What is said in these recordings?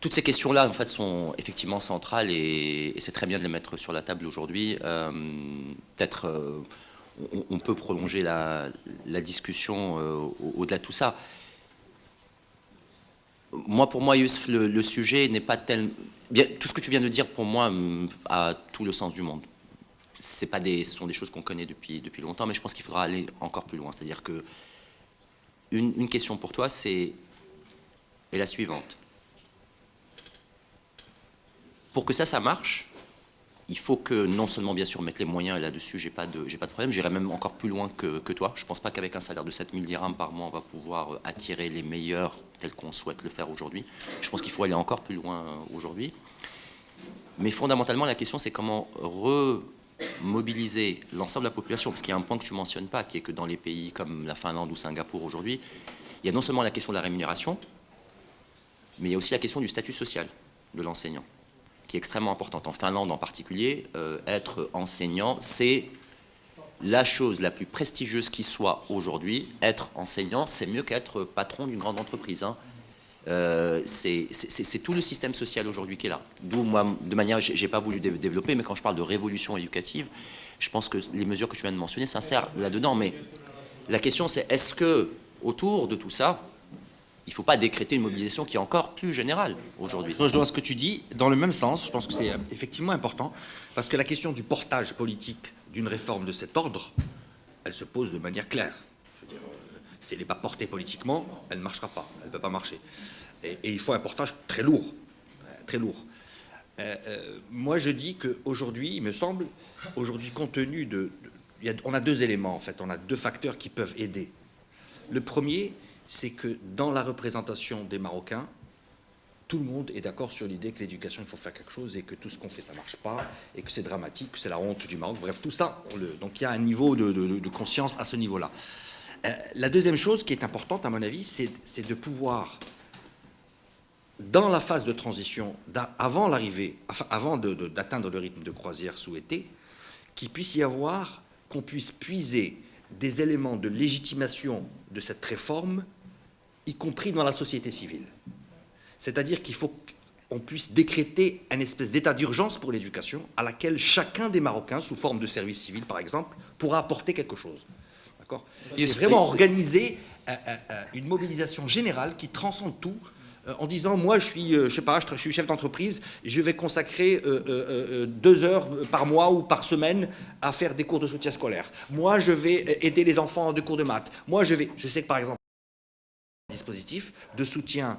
Toutes ces questions-là, en fait, sont effectivement centrales et c'est très bien de les mettre sur la table aujourd'hui. Peut-être on peut prolonger la discussion au-delà de tout ça. Pour moi, Youssef, le sujet n'est pas tel... Bien, tout ce que tu viens de dire, pour moi, a tout le sens du monde. Ce sont des choses qu'on connaît depuis longtemps, mais je pense qu'il faudra aller encore plus loin. C'est-à-dire que une question pour toi, est la suivante. Pour que ça marche, il faut que non seulement, bien sûr, mettre les moyens, et là-dessus, j'ai pas de problème, j'irai même encore plus loin que toi. Je ne pense pas qu'avec un salaire de 7000 dirhams par mois, on va pouvoir attirer les meilleurs tels qu'on souhaite le faire aujourd'hui. Je pense qu'il faut aller encore plus loin aujourd'hui. Mais fondamentalement, la question, c'est comment remobiliser l'ensemble de la population, parce qu'il y a un point que tu ne mentionnes pas, qui est que dans les pays comme la Finlande ou Singapour aujourd'hui, il y a non seulement la question de la rémunération, mais il y a aussi la question du statut social de l'enseignant, qui est extrêmement importante. En Finlande en particulier, être enseignant, c'est la chose la plus prestigieuse qui soit aujourd'hui. Être enseignant, c'est mieux qu'être patron d'une grande entreprise. Hein. C'est tout le système social aujourd'hui qui est là. D'où moi, de manière, j'ai pas voulu développer, mais quand je parle de révolution éducative, je pense que les mesures que tu viens de mentionner s'insèrent là-dedans. Mais la question, c'est est-ce que autour de tout ça, il ne faut pas décréter une mobilisation qui est encore plus générale aujourd'hui. Je rejoins ce que tu dis dans le même sens. Je pense que c'est effectivement important parce que la question du portage politique d'une réforme de cet ordre, elle se pose de manière claire. Je veux dire, si elle n'est pas portée politiquement, elle ne marchera pas, elle ne peut pas marcher. Et il faut un portage très lourd, très lourd. Moi, je dis qu'aujourd'hui, il me semble, aujourd'hui, compte tenu on a deux éléments en fait, on a deux facteurs qui peuvent aider. Le premier, c'est que dans la représentation des Marocains, tout le monde est d'accord sur l'idée que l'éducation, il faut faire quelque chose et que tout ce qu'on fait, ça ne marche pas et que c'est dramatique, que c'est la honte du Maroc. Bref, tout ça, donc il y a un niveau de conscience à ce niveau-là. La deuxième chose qui est importante, à mon avis, c'est de pouvoir, dans la phase de transition, avant d'atteindre le rythme de croisière souhaité, qu'il puisse y avoir, qu'on puisse puiser des éléments de légitimation de cette réforme, y compris dans la société civile. C'est-à-dire qu'il faut qu'on puisse décréter un espèce d'état d'urgence pour l'éducation à laquelle chacun des Marocains, sous forme de service civil par exemple, pourra apporter quelque chose. D'accord ? C'est vraiment organiser une mobilisation générale qui transcende tout, en disant, moi je suis chef d'entreprise, je vais consacrer 2 heures par mois ou par semaine à faire des cours de soutien scolaire. Moi je vais aider les enfants de cours de maths. Je sais que par exemple, un dispositif de soutien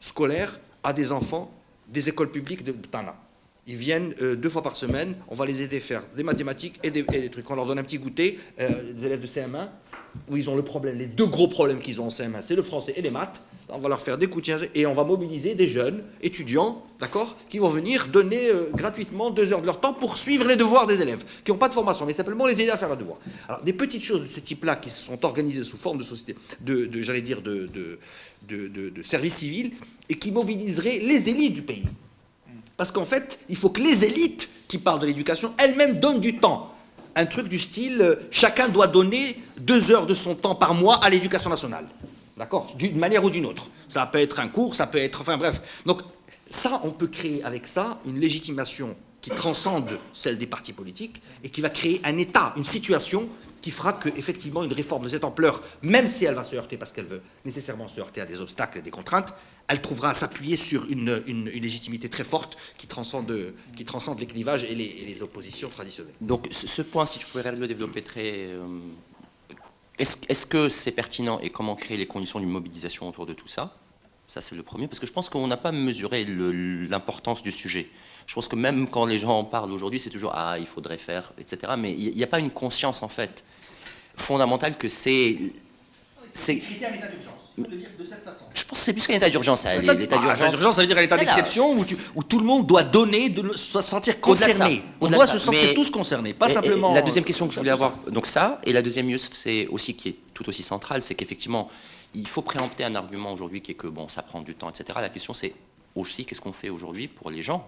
scolaire à des enfants des écoles publiques de Tana. Ils viennent 2 fois par semaine, on va les aider à faire des mathématiques et des trucs. On leur donne un petit goûter, des élèves de CM1, où ils ont le problème, les 2 gros problèmes qu'ils ont en CM1, c'est le français et les maths. On va leur faire des goûters et on va mobiliser des jeunes étudiants, d'accord, qui vont venir donner gratuitement 2 heures de leur temps pour suivre les devoirs des élèves, qui n'ont pas de formation, mais simplement les aider à faire leurs devoirs. Alors, des petites choses de ce type-là qui se sont organisées sous forme de société, de service civil, et qui mobiliseraient les élites du pays. Parce qu'en fait, il faut que les élites qui parlent de l'éducation elles-mêmes donnent du temps. Un truc du style, chacun doit donner 2 heures de son temps par mois à l'éducation nationale. D'accord ? D'une manière ou d'une autre. Ça peut être un cours, ça peut être... Enfin bref. Donc ça, on peut créer avec ça une légitimation qui transcende celle des partis politiques et qui va créer un état, une situation qui fera qu'effectivement une réforme de cette ampleur, même si elle va se heurter, parce qu'elle veut nécessairement se heurter à des obstacles et des contraintes, elle trouvera à s'appuyer sur une légitimité très forte qui transcende les clivages et les oppositions traditionnelles. Donc ce point, si tu pouvais le développer très... Est-ce que c'est pertinent et comment créer les conditions d'une mobilisation autour de tout ça ? Ça, c'est le premier, parce que je pense qu'on n'a pas mesuré l'importance du sujet. Je pense que même quand les gens en parlent aujourd'hui, c'est toujours « ah, il faudrait faire », etc. Mais il n'y a pas une conscience, en fait, fondamentale que c'est... C'est un état d'urgence. Il faut le dire de cette façon. Je pense que c'est plus qu'un état d'urgence. L'état d'urgence, ça veut dire un état d'exception où tout le monde doit donner, se sentir concerné. On doit se sentir tous concernés, pas simplement... La deuxième question que je voulais avoir, donc ça, et la deuxième, Youssef, c'est aussi qui est tout aussi centrale, c'est qu'effectivement, il faut préempter un argument aujourd'hui qui est que, bon, ça prend du temps, etc. La question, c'est aussi, qu'est-ce qu'on fait aujourd'hui pour les gens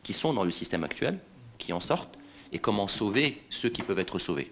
qui sont dans le système actuel, qui en sortent, et comment sauver ceux qui peuvent être sauvés.